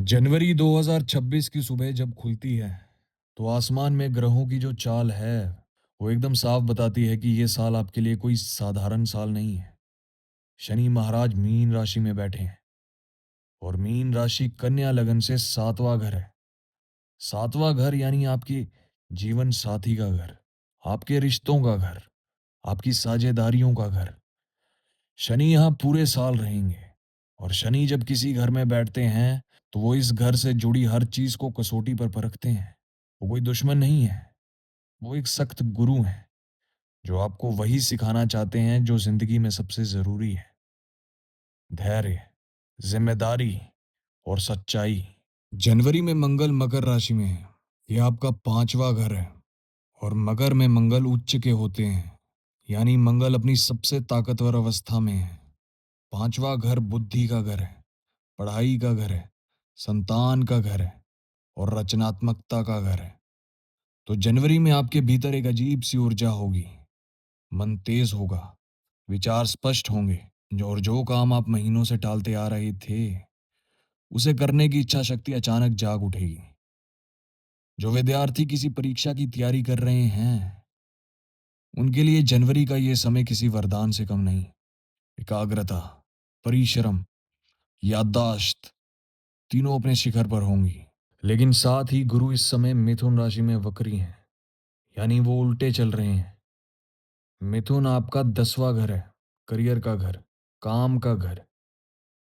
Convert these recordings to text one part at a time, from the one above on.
जनवरी 2026 की सुबह जब खुलती है, तो आसमान में ग्रहों की जो चाल है, वो एकदम साफ बताती है कि ये साल आपके लिए कोई साधारण साल नहीं है। शनि महाराज मीन राशि में बैठे हैं और मीन राशि कन्या लगन से सातवां घर है। सातवां घर यानी आपकी जीवन साथी का घर, आपके रिश्तों का घर, आपकी साझेदारियों का घर। शनि यहाँ पूरे साल रहेंगे और शनि जब किसी घर में बैठते हैं, तो वो इस घर से जुड़ी हर चीज को कसौटी पर परखते हैं। वो कोई दुश्मन नहीं है, वो एक सख्त गुरु हैं, जो आपको वही सिखाना चाहते हैं जो जिंदगी में सबसे जरूरी है। धैर्य, जिम्मेदारी और सच्चाई। जनवरी में मंगल मकर राशि में है। ये आपका पांचवा घर है और मकर में मंगल उच्च के होते हैं, यानी मंगल अपनी सबसे ताकतवर अवस्था में है। पांचवा घर बुद्धि का घर है, पढ़ाई का घर है, संतान का घर है और रचनात्मकता का घर है। तो जनवरी में आपके भीतर एक अजीब सी ऊर्जा होगी। मन तेज होगा, विचार स्पष्ट होंगे, और जो काम आप महीनों से टालते आ रहे थे, उसे करने की इच्छा शक्ति अचानक जाग उठेगी। जो विद्यार्थी किसी परीक्षा की तैयारी कर रहे हैं, उनके लिए जनवरी का ये समय किसी वरदान से कम नहीं। एकाग्रता, परिश्रम, याददाश्त, तीनों अपने शिखर पर होंगी। लेकिन साथ ही गुरु इस समय मिथुन राशि में वक्री हैं, यानी वो उल्टे चल रहे हैं। मिथुन आपका 10वां घर है, करियर का घर, काम का घर।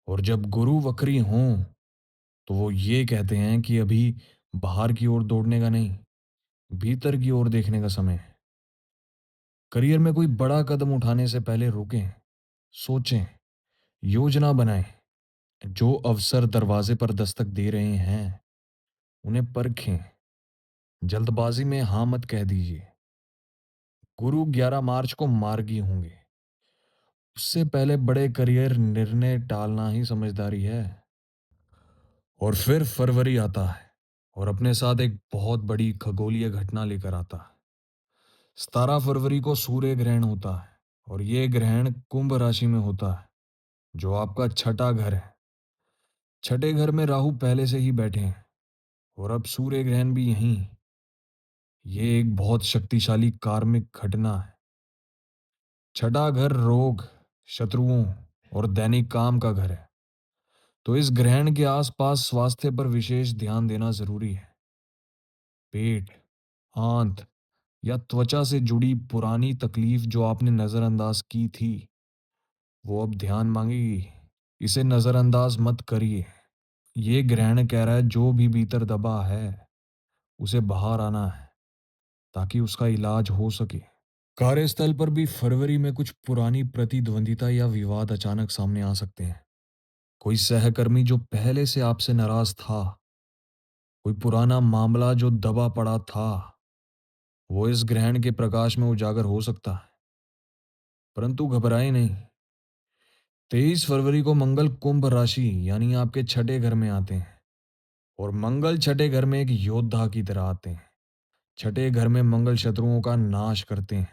और जब गुरु वक्री हों, तो वो ये कहते हैं कि अभी बाहर की ओर दौड़ने का नहीं, भीतर की ओर देखने का समय है। करियर में कोई बड़ा कदम उठाने से पहले रुकें, सोचें, योजना बनाएं। जो अवसर दरवाजे पर दस्तक दे रहे हैं, उन्हें परखें। जल्दबाजी में हाँ मत कह दीजिए। गुरु 11 मार्च को मार्गी होंगे। उससे पहले बड़े करियर निर्णय टालना ही समझदारी है। और फिर फरवरी आता है और अपने साथ एक बहुत बड़ी खगोलीय घटना लेकर आता है। 17 फरवरी को सूर्य ग्रहण होता है और ये ग्रहण कुंभ राशि में होता है, जो आपका छठा घर है। छठे घर में राहु पहले से ही बैठे हैं और अब सूर्य ग्रहण भी यहीं। ये एक बहुत शक्तिशाली कार्मिक घटना है। छठा घर रोग, शत्रुओं और दैनिक काम का घर है। तो इस ग्रहण के आसपास स्वास्थ्य पर विशेष ध्यान देना जरूरी है। पेट, आंत या त्वचा से जुड़ी पुरानी तकलीफ जो आपने नजरअंदाज की थी, वो अब ध्यान मांगेगी। इसे नजरअंदाज मत करिए। ये ग्रहण कह रहा है जो भी भीतर दबा है, उसे बाहर आना है, ताकि उसका इलाज हो सके। कार्यस्थल पर भी फरवरी में कुछ पुरानी प्रतिद्वंदिता या विवाद अचानक सामने आ सकते हैं। कोई सहकर्मी जो पहले से आपसे नाराज था, कोई पुराना मामला जो दबा पड़ा था, वो इस ग्रहण के प्रकाश में उजागर हो सकता है। परंतु घबराए नहीं। 23 फरवरी को मंगल कुंभ राशि यानी आपके छठे घर में आते हैं और मंगल छठे घर में एक योद्धा की तरह आते हैं। छठे घर में मंगल शत्रुओं का नाश करते हैं,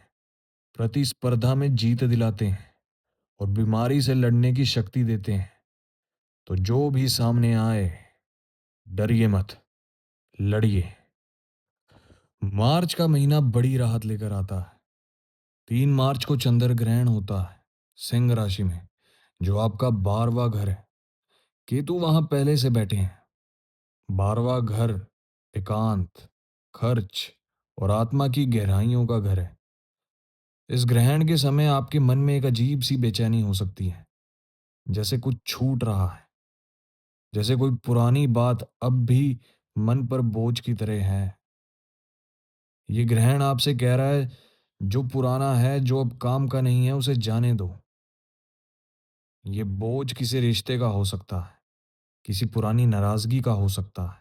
प्रतिस्पर्धा में जीत दिलाते हैं और बीमारी से लड़ने की शक्ति देते हैं। तो जो भी सामने आए, डरिए मत, लड़िए। मार्च का महीना बड़ी राहत लेकर आता है। 3 मार्च को चंद्र ग्रहण होता है सिंह राशि में, जो आपका 12वां घर है। केतु वहां पहले से बैठे हैं। 12वां घर एकांत, खर्च और आत्मा की गहराइयों का घर है। इस ग्रहण के समय आपके मन में एक अजीब सी बेचैनी हो सकती है, जैसे कुछ छूट रहा है, जैसे कोई पुरानी बात अब भी मन पर बोझ की तरह है। ये ग्रहण आपसे कह रहा है, जो पुराना है, जो अब काम का नहीं है, उसे जाने दो। ये बोझ किसी रिश्ते का हो सकता है, किसी पुरानी नाराजगी का हो सकता है,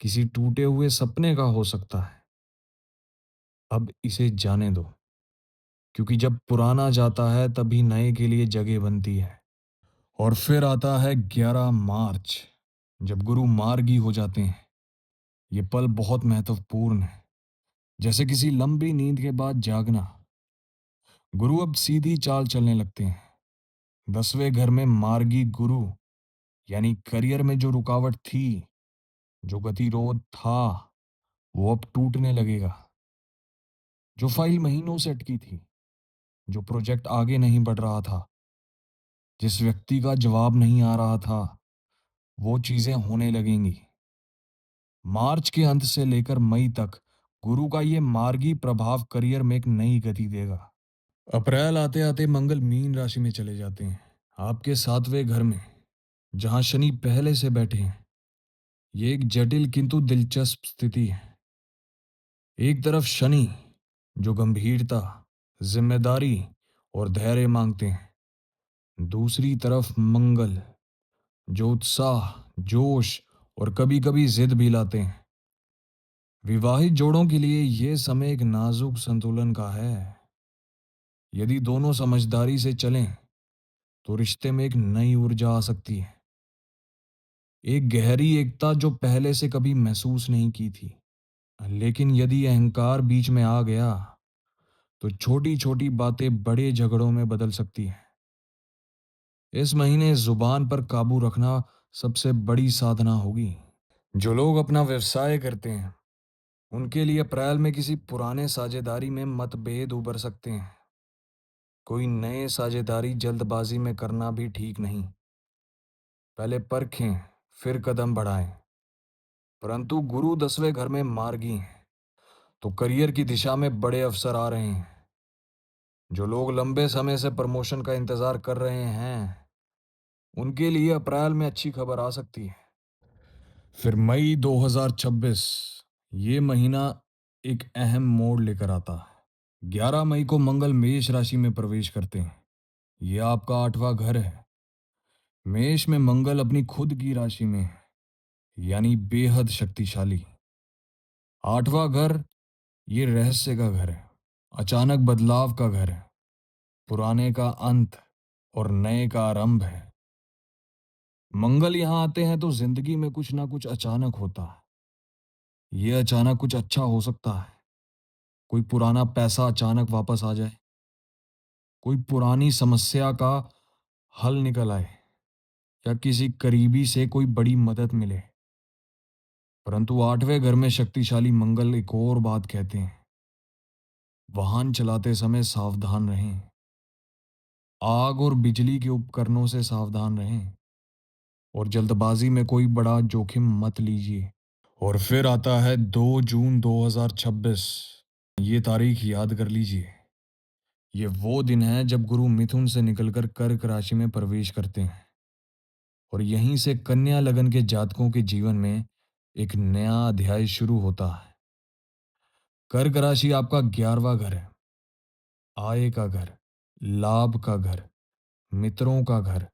किसी टूटे हुए सपने का हो सकता है। अब इसे जाने दो, क्योंकि जब पुराना जाता है तभी नए के लिए जगह बनती है। और फिर आता है 11 मार्च, जब गुरु मार्गी हो जाते हैं। ये पल बहुत महत्वपूर्ण है, जैसे किसी लंबी नींद के बाद जागना। गुरु अब सीधी चाल चलने लगते हैं। 10वें घर में मार्गी गुरु यानी करियर में जो रुकावट थी, जो गतिरोध था, वो अब टूटने लगेगा। जो फाइल महीनों से अटकी थी, जो प्रोजेक्ट आगे नहीं बढ़ रहा था, जिस व्यक्ति का जवाब नहीं आ रहा था, वो चीजें होने लगेंगी। मार्च के अंत से लेकर मई तक गुरु का ये मार्गी प्रभाव करियर में एक नई गति देगा। अप्रैल आते आते मंगल मीन राशि में चले जाते हैं, आपके 7वें घर में, जहां शनि पहले से बैठे हैं। ये एक जटिल किंतु दिलचस्प स्थिति है। एक तरफ शनि, जो गंभीरता, जिम्मेदारी और धैर्य मांगते हैं। दूसरी तरफ मंगल, जो उत्साह, जोश और कभी कभी जिद भी लाते हैं। विवाहित जोड़ों के लिए यह समय एक नाजुक संतुलन का है। यदि दोनों समझदारी से चलें तो रिश्ते में एक नई ऊर्जा आ सकती है, एक गहरी एकता जो पहले से कभी महसूस नहीं की थी। लेकिन यदि अहंकार बीच में आ गया तो छोटी छोटी बातें बड़े झगड़ों में बदल सकती हैं। इस महीने जुबान पर काबू रखना सबसे बड़ी साधना होगी। जो लोग अपना व्यवसाय करते हैं, उनके लिए अप्रैल में किसी पुराने साझेदारी में मतभेद उभर सकते हैं। कोई नए साझेदारी जल्दबाजी में करना भी ठीक नहीं। पहले परखें, फिर कदम बढ़ाएं। परंतु गुरु 10वें घर में मार्गी हैं, तो करियर की दिशा में बड़े अवसर आ रहे हैं। जो लोग लंबे समय से प्रमोशन का इंतजार कर रहे हैं, उनके लिए अप्रैल में अच्छी खबर आ सकती है। फिर मई 2026, ये महीना एक अहम मोड़ लेकर आता है। 11 मई को मंगल मेष राशि में प्रवेश करते हैं। यह आपका 8वां घर है। मेष में मंगल अपनी खुद की राशि में है, यानी बेहद शक्तिशाली। 8वां घर, ये रहस्य का घर है, अचानक बदलाव का घर है, पुराने का अंत और नए का आरंभ है। मंगल यहां आते हैं तो जिंदगी में कुछ ना कुछ अचानक होता है। ये अचानक कुछ अच्छा हो सकता है। कोई पुराना पैसा अचानक वापस आ जाए, कोई पुरानी समस्या का हल निकल आए, या किसी करीबी से कोई बड़ी मदद मिले। परंतु 8वें घर में शक्तिशाली मंगल एक और बात कहते हैं। वाहन चलाते समय सावधान रहें। आग और बिजली के उपकरणों से सावधान रहें, और जल्दबाजी में कोई बड़ा जोखिम मत लीजिए। और फिर आता है 2 जून 2026। ये तारीख याद कर लीजिए। ये वो दिन है जब गुरु मिथुन से निकलकर कर्क राशि में प्रवेश करते हैं, और यहीं से कन्या लगन के जातकों के जीवन में एक नया अध्याय शुरू होता है। कर्क राशि आपका 11वां घर है, आय का घर, लाभ का घर, मित्रों का घर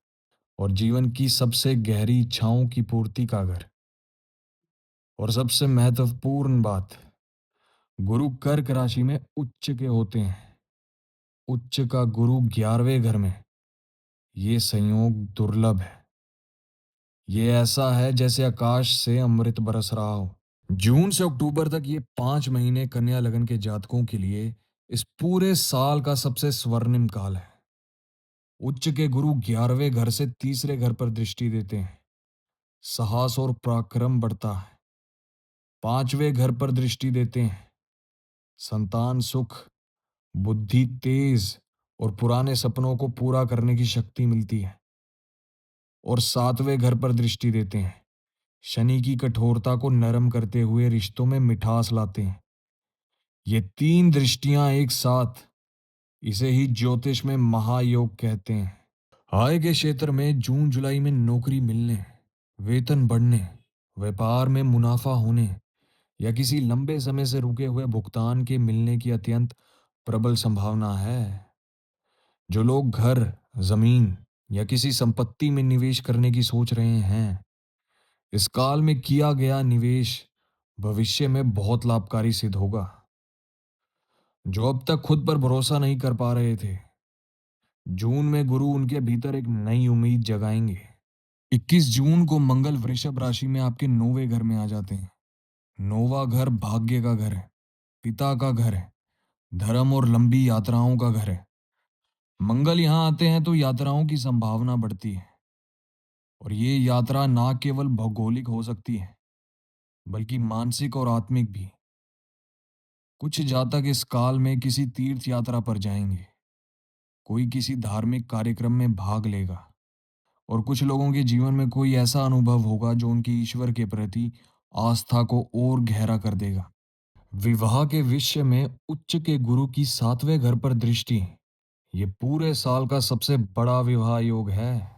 और जीवन की सबसे गहरी इच्छाओं की पूर्ति का घर। और सबसे महत्वपूर्ण बात, गुरु कर्क राशि में उच्च के होते हैं। उच्च का गुरु 11वें घर में, ये संयोग दुर्लभ है। ये ऐसा है जैसे आकाश से अमृत बरस रहा हो। जून से अक्टूबर तक ये 5 महीने कन्या लगन के जातकों के लिए इस पूरे साल का सबसे स्वर्णिम काल है। उच्च के गुरु 11वें घर से तीसरे घर पर दृष्टि देते हैं। साहस और पराक्रम बढ़ता है। 5वें घर पर दृष्टि देते हैं। संतान सुख, बुद्धि तेज और पुराने सपनों को पूरा करने की शक्ति मिलती है। और 7वें घर पर दृष्टि देते हैं। शनि की कठोरता को नरम करते हुए रिश्तों में मिठास लाते हैं। ये 3 दृष्टियां एक साथ, इसे ही ज्योतिष में महायोग कहते हैं। आय के क्षेत्र में जून जुलाई में नौकरी मिलने, वेतन बढ़ने, व्यापार में मुनाफा होने या किसी लंबे समय से रुके हुए भुगतान के मिलने की अत्यंत प्रबल संभावना है। जो लोग घर, जमीन या किसी संपत्ति में निवेश करने की सोच रहे हैं, इस काल में किया गया निवेश भविष्य में बहुत लाभकारी सिद्ध होगा। जो अब तक खुद पर भरोसा नहीं कर पा रहे थे, जून में गुरु उनके भीतर एक नई उम्मीद जगाएंगे। 21 जून को मंगल वृषभ राशि में आपके 9वें घर में आ जाते हैं। 9वां घर भाग्य का घर है, पिता का घर है, धर्म और लंबी यात्राओं का घर है। मंगल यहां आते हैं तो यात्राओं की संभावना बढ़ती है, और ये यात्रा ना केवल भौगोलिक हो सकती है, बल्कि मानसिक और आत्मिक भी। कुछ जातक इस काल में किसी तीर्थ यात्रा पर जाएंगे, कोई किसी धार्मिक कार्यक्रम में भाग लेगा, और कुछ लोगों के जीवन में कोई ऐसा अनुभव होगा जो उनकी ईश्वर के प्रति आस्था को और गहरा कर देगा। विवाह के विषय में उच्च के गुरु की सातवें घर पर दृष्टि, ये पूरे साल का सबसे बड़ा विवाह योग है।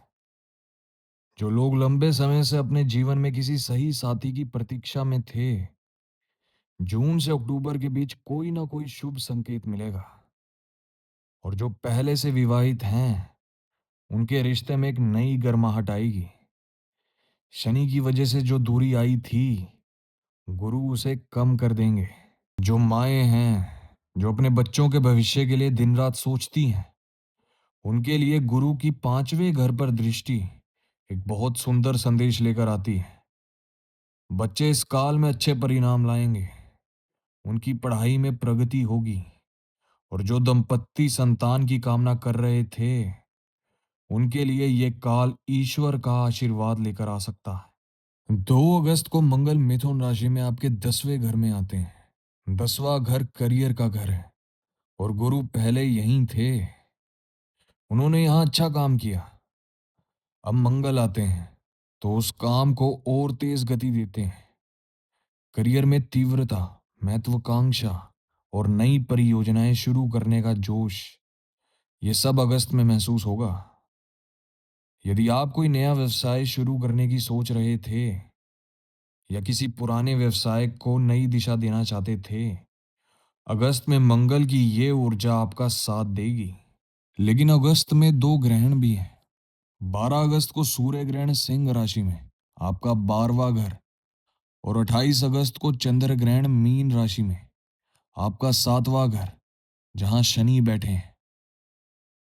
जो लोग लंबे समय से अपने जीवन में किसी सही साथी की प्रतीक्षा में थे, जून से अक्टूबर के बीच कोई ना कोई शुभ संकेत मिलेगा। और जो पहले से विवाहित हैं, उनके रिश्ते में एक नई गर्माहट आएगी। शनि की वजह से जो दूरी आई थी, गुरु उसे कम कर देंगे। जो माएं हैं, जो अपने बच्चों के भविष्य के लिए दिन रात सोचती हैं, उनके लिए गुरु की पांचवें घर पर दृष्टि एक बहुत सुंदर संदेश लेकर आती है। बच्चे इस काल में अच्छे परिणाम लाएंगे, उनकी पढ़ाई में प्रगति होगी, और जो दंपत्ति संतान की कामना कर रहे थे, उनके लिए ये काल ईश्वर का आशीर्वाद लेकर आ सकता है। 2 अगस्त को मंगल मिथुन राशि में आपके 10वें घर में आते हैं। 10वां घर करियर का घर है, और गुरु पहले यहीं थे। उन्होंने यहाँ अच्छा काम किया। अब मंगल आते हैं, तो उस काम को और तेज गति देते हैं। करियर में तीव्रता, महत्वाकांक्षा और नई परियोजनाएं शुरू करने का जोश, ये सब अगस्त में महसूस होगा। यदि आप कोई नया व्यवसाय शुरू करने की सोच रहे थे, या किसी पुराने व्यवसाय को नई दिशा देना चाहते थे, अगस्त में मंगल की ये ऊर्जा आपका साथ देगी। लेकिन अगस्त में 2 ग्रहण भी हैं। 12 अगस्त को सूर्य ग्रहण सिंह राशि में, आपका 12वां घर, और 28 अगस्त को चंद्र ग्रहण मीन राशि में, आपका 7वां घर, जहां शनि बैठे हैं।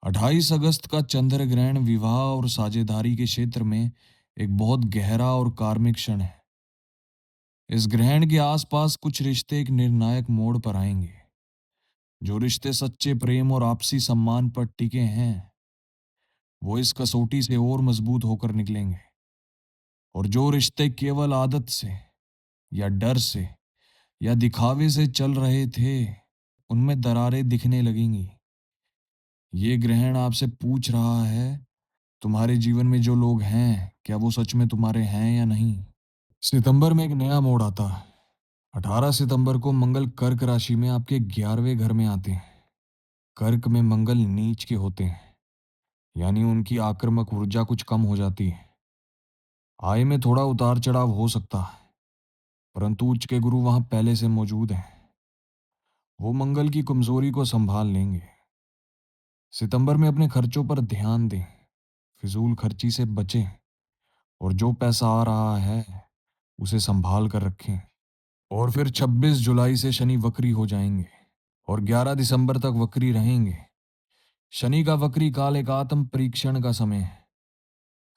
28 अगस्त का चंद्र ग्रहण विवाह और साझेदारी के क्षेत्र में एक बहुत गहरा और कार्मिक क्षण है। इस ग्रहण के आसपास कुछ रिश्ते एक निर्णायक मोड़ पर आएंगे। जो रिश्ते सच्चे प्रेम और आपसी सम्मान पर टिके हैं, वो इस कसौटी से और मजबूत होकर निकलेंगे। और जो रिश्ते केवल आदत से, या डर से, या दिखावे से चल रहे थे, उनमें दरारें दिखने लगेंगी। ये ग्रहण आपसे पूछ रहा है, तुम्हारे जीवन में जो लोग हैं, क्या वो सच में तुम्हारे हैं या नहीं। सितंबर में एक नया मोड़ आता है। 18 सितंबर को मंगल कर्क राशि में आपके 11वें घर में आते हैं। कर्क में मंगल नीच के होते हैं, यानी उनकी आक्रामक ऊर्जा कुछ कम हो जाती है। आय में थोड़ा उतार चढ़ाव हो सकता है, परंतु उच्च के गुरु वहां पहले से मौजूद हैं। वो मंगल की कमजोरी को संभाल लेंगे। सितंबर में अपने खर्चों पर ध्यान दें, फिजूल खर्ची से बचें, और जो पैसा आ रहा है उसे संभाल कर रखें। और फिर 26 जुलाई से शनि वक्री हो जाएंगे, और 11 दिसंबर तक वक्री रहेंगे। शनि का वक्री काल एक आत्म परीक्षण का समय है।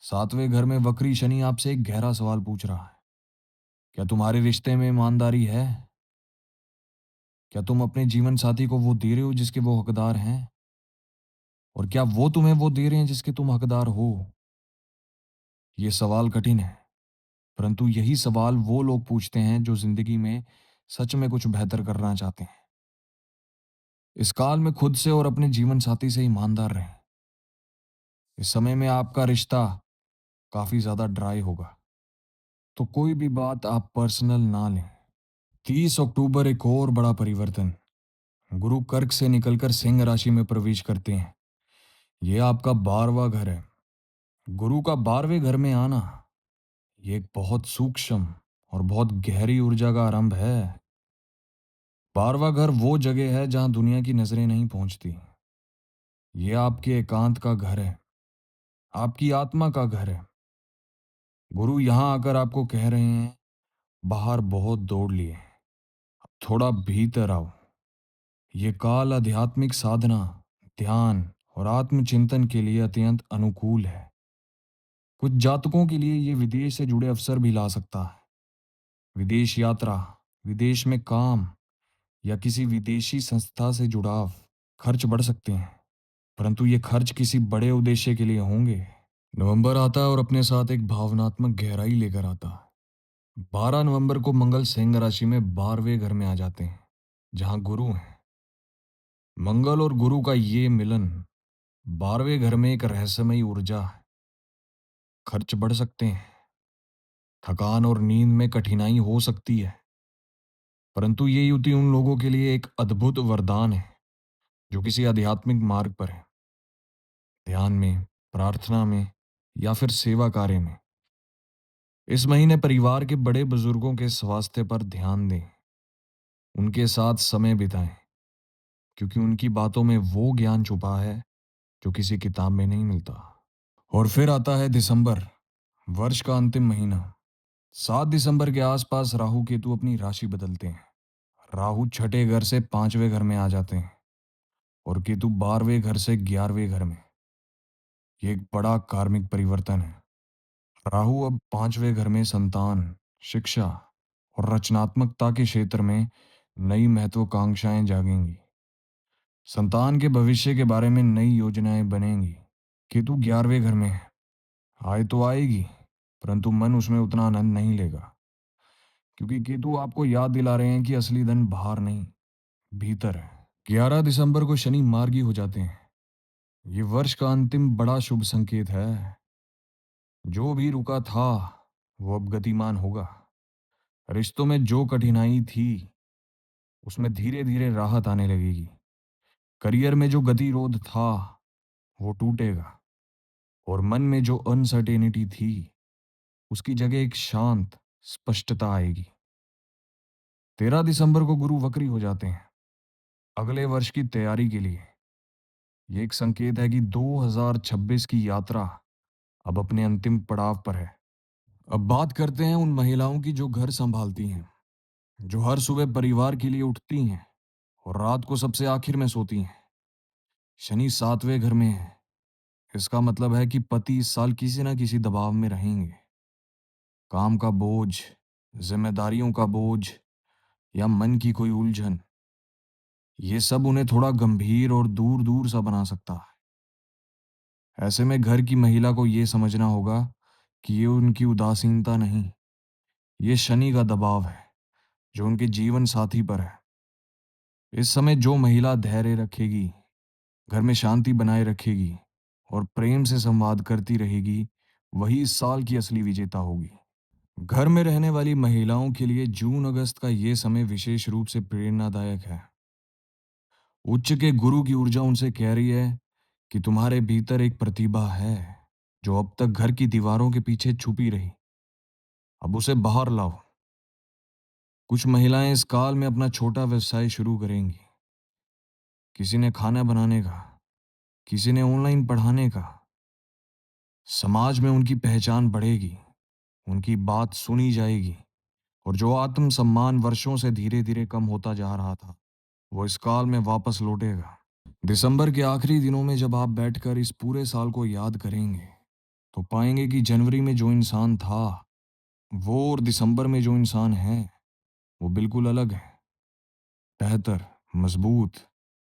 7वें घर में वक्री शनि आपसे एक गहरा सवाल पूछ रहा है। क्या तुम्हारे रिश्ते में ईमानदारी है? क्या तुम अपने जीवन साथी को वो दे रहे हो जिसके वो हकदार हैं? और क्या वो तुम्हें वो दे रहे हैं जिसके तुम हकदार हो? ये सवाल कठिन है, परंतु यही सवाल वो लोग पूछते हैं जो जिंदगी में सच में कुछ बेहतर करना चाहते हैं। इस काल में खुद से और अपने जीवन साथी से ईमानदार रहें। इस समय में आपका रिश्ता काफी ज्यादा ड्राई होगा, तो कोई भी बात आप पर्सनल ना लें। 30 अक्टूबर एक और बड़ा परिवर्तन। गुरु कर्क से निकलकर सिंह राशि में प्रवेश करते हैं। यह आपका 12वां घर है। गुरु का 12वें घर में आना, ये एक बहुत सूक्ष्म और बहुत गहरी ऊर्जा का आरंभ है। 12वां घर वो जगह है जहां दुनिया की नजरें नहीं पहुंचती। ये आपके एकांत का घर है, आपकी आत्मा का घर है। गुरु यहां आकर आपको कह रहे हैं, बाहर बहुत दौड़ लिए, अब थोड़ा भीतर आओ। ये काल आध्यात्मिक साधना, ध्यान और आत्मचिंतन के लिए अत्यंत अनुकूल है। कुछ जातकों के लिए ये विदेश से जुड़े अवसर भी ला सकता है। विदेश यात्रा, विदेश में काम, या किसी विदेशी संस्था से जुड़ाव। खर्च बढ़ सकते हैं, परंतु ये खर्च किसी बड़े उद्देश्य के लिए होंगे। नवंबर आता और अपने साथ एक भावनात्मक गहराई लेकर आता। 12 नवंबर को मंगल सिंह राशि में 12वें घर में आ जाते हैं, जहां गुरु हैं। मंगल और गुरु का ये मिलन 12वें घर में एक रहस्यमयी ऊर्जा है। खर्च बढ़ सकते हैं, थकान और नींद में कठिनाई हो सकती है, परंतु ये युति उन लोगों के लिए एक अद्भुत वरदान है जो किसी आध्यात्मिक मार्ग पर है, ध्यान में, प्रार्थना में या फिर सेवा कार्य में। इस महीने परिवार के बड़े बुजुर्गों के स्वास्थ्य पर ध्यान दें, उनके साथ समय बिताएं, क्योंकि उनकी बातों में वो ज्ञान छुपा है जो किसी किताब में नहीं मिलता। और फिर आता है दिसंबर, वर्ष का अंतिम महीना। 7 दिसंबर के आसपास राहु केतु अपनी राशि बदलते हैं। राहु छठे घर से 5वें घर में आ जाते हैं और केतु 12वें घर से 11वें घर में। ये एक बड़ा कार्मिक परिवर्तन है। राहु अब 5वें घर में संतान, शिक्षा और रचनात्मकता के क्षेत्र में नई महत्वाकांक्षाएं जागेंगी। संतान के भविष्य के बारे में नई योजनाएं बनेंगी। केतु 11वें घर में है। आय तो आएगी, परंतु मन उसमें उतना आनंद नहीं लेगा, क्योंकि केतु आपको याद दिला रहे हैं कि असली धन बाहर नहीं, भीतर है। 11 दिसंबर को शनि मार्गी हो जाते हैं। ये वर्ष का अंतिम बड़ा शुभ संकेत है। जो भी रुका था वो अब गतिमान होगा। रिश्तों में जो कठिनाई थी उसमें धीरे धीरे राहत आने लगेगी। करियर में जो गतिरोध था वो टूटेगा और मन में जो अनसर्टेनिटी थी उसकी जगह एक शांत स्पष्टता आएगी। 13 दिसंबर को गुरु वक्री हो जाते हैं। अगले वर्ष की तैयारी के लिए ये एक संकेत है कि 2026 की यात्रा अब अपने अंतिम पड़ाव पर है। अब बात करते हैं उन महिलाओं की जो घर संभालती हैं, जो हर सुबह परिवार के लिए उठती हैं और रात को सबसे आखिर में सोती हैं। शनि 7वें घर में है। इसका मतलब है कि पति इस साल किसी न किसी दबाव में रहेंगे। काम का बोझ, जिम्मेदारियों का बोझ या मन की कोई उलझन, ये सब उन्हें थोड़ा गंभीर और दूर दूर सा बना सकता है। ऐसे में घर की महिला को ये समझना होगा कि ये उनकी उदासीनता नहीं, ये शनि का दबाव है जो उनके जीवन साथी पर है। इस समय जो महिला धैर्य रखेगी, घर में शांति बनाए रखेगी और प्रेम से संवाद करती रहेगी, वही इस साल की असली विजेता होगी। घर में रहने वाली महिलाओं के लिए जून अगस्त का ये समय विशेष रूप से प्रेरणादायक है। उच्च के गुरु की ऊर्जा उनसे कह रही है कि तुम्हारे भीतर एक प्रतिभा है जो अब तक घर की दीवारों के पीछे छुपी रही। अब उसे बाहर लाओ। कुछ महिलाएं इस काल में अपना छोटा व्यवसाय शुरू करेंगी। किसी ने खाना बनाने का, किसी ने ऑनलाइन पढ़ाने का। समाज में उनकी पहचान बढ़ेगी, उनकी बात सुनी जाएगी और जो आत्मसम्मान वर्षों से धीरे धीरे कम होता जा रहा था, वो इस काल में वापस लौटेगा। दिसंबर के आखिरी दिनों में जब आप बैठकर इस पूरे साल को याद करेंगे, तो पाएंगे कि जनवरी में जो इंसान था वो और दिसंबर में जो इंसान है वो बिल्कुल अलग है। बेहतर, मजबूत,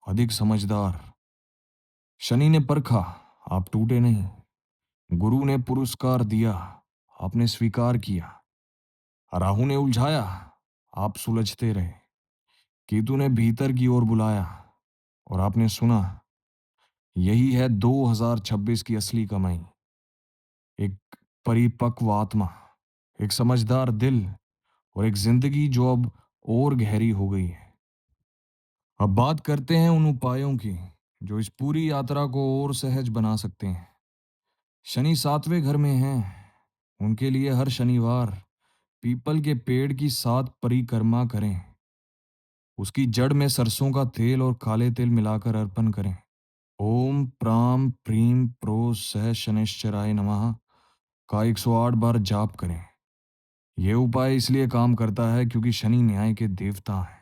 अधिक समझदार। शनि ने परखा, आप टूटे नहीं। गुरु ने पुरस्कार दिया, आपने स्वीकार किया। राहु ने उलझाया, आप सुलझते रहे। केतु ने भीतर की ओर बुलाया और आपने सुना। यही है 2026 की असली कमाई। एक परिपक्व आत्मा, एक समझदार दिल और एक जिंदगी जो अब और गहरी हो गई है। अब बात करते हैं उन उपायों की जो इस पूरी यात्रा को और सहज बना सकते हैं। शनि 7वें घर में हैं। उनके लिए हर शनिवार पीपल के पेड़ की 7 परिक्रमा करें। उसकी जड़ में सरसों का तेल और काले तिल मिलाकर अर्पण करें। ओम प्राम प्रीम प्रो सह शनैश्चराय नमः का 108 बार जाप करें। यह उपाय इसलिए काम करता है क्योंकि शनि न्याय के देवता हैं।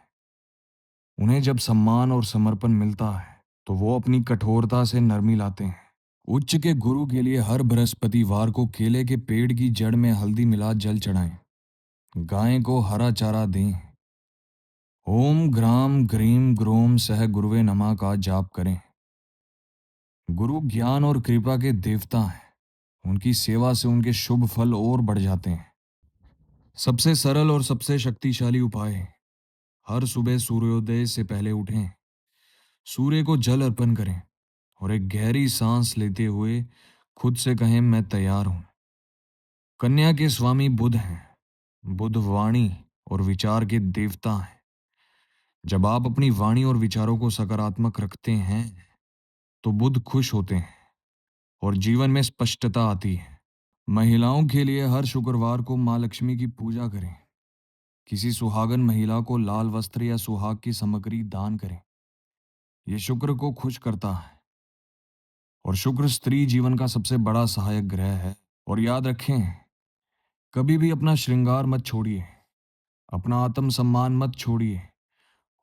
उन्हें जब सम्मान और समर्पण मिलता है तो वो अपनी कठोरता से नरमी लाते हैं। उच्च के गुरु के लिए हर बृहस्पतिवार को केले के पेड़ की जड़ में हल्दी मिला जल चढ़ाएं। गाय को हरा चारा दें। ओम ग्राम ग्रीम ग्रोम सह गुरुवे नमः का जाप करें। गुरु ज्ञान और कृपा के देवता हैं। उनकी सेवा से उनके शुभ फल और बढ़ जाते हैं। सबसे सरल और सबसे शक्तिशाली उपाय, हर सुबह सूर्योदय से पहले उठें, सूर्य को जल अर्पण करें और एक गहरी सांस लेते हुए खुद से कहें, मैं तैयार हूं। कन्या के स्वामी बुध हैं। बुध वाणी और विचार के देवता हैं। जब आप अपनी वाणी और विचारों को सकारात्मक रखते हैं तो बुध खुश होते हैं और जीवन में स्पष्टता आती है। महिलाओं के लिए हर शुक्रवार को माँ लक्ष्मी की पूजा करें। किसी सुहागन महिला को लाल वस्त्र या सुहाग की सामग्री दान करें। ये शुक्र को खुश करता है और शुक्र स्त्री जीवन का सबसे बड़ा सहायक ग्रह है। और याद रखें, कभी भी अपना श्रृंगार मत छोड़िए, अपना आत्मसम्मान मत छोड़िए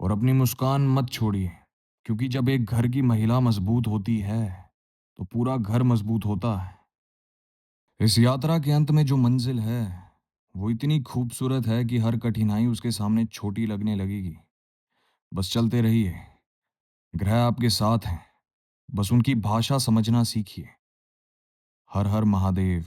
और अपनी मुस्कान मत छोड़िए, क्योंकि जब एक घर की महिला मजबूत होती है तो पूरा घर मजबूत होता है। इस यात्रा के अंत में जो मंजिल है वो इतनी खूबसूरत है कि हर कठिनाई उसके सामने छोटी लगने लगेगी। बस चलते रहिए, ग्रह आपके साथ हैं, बस उनकी भाषा समझना सीखिए। हर हर महादेव।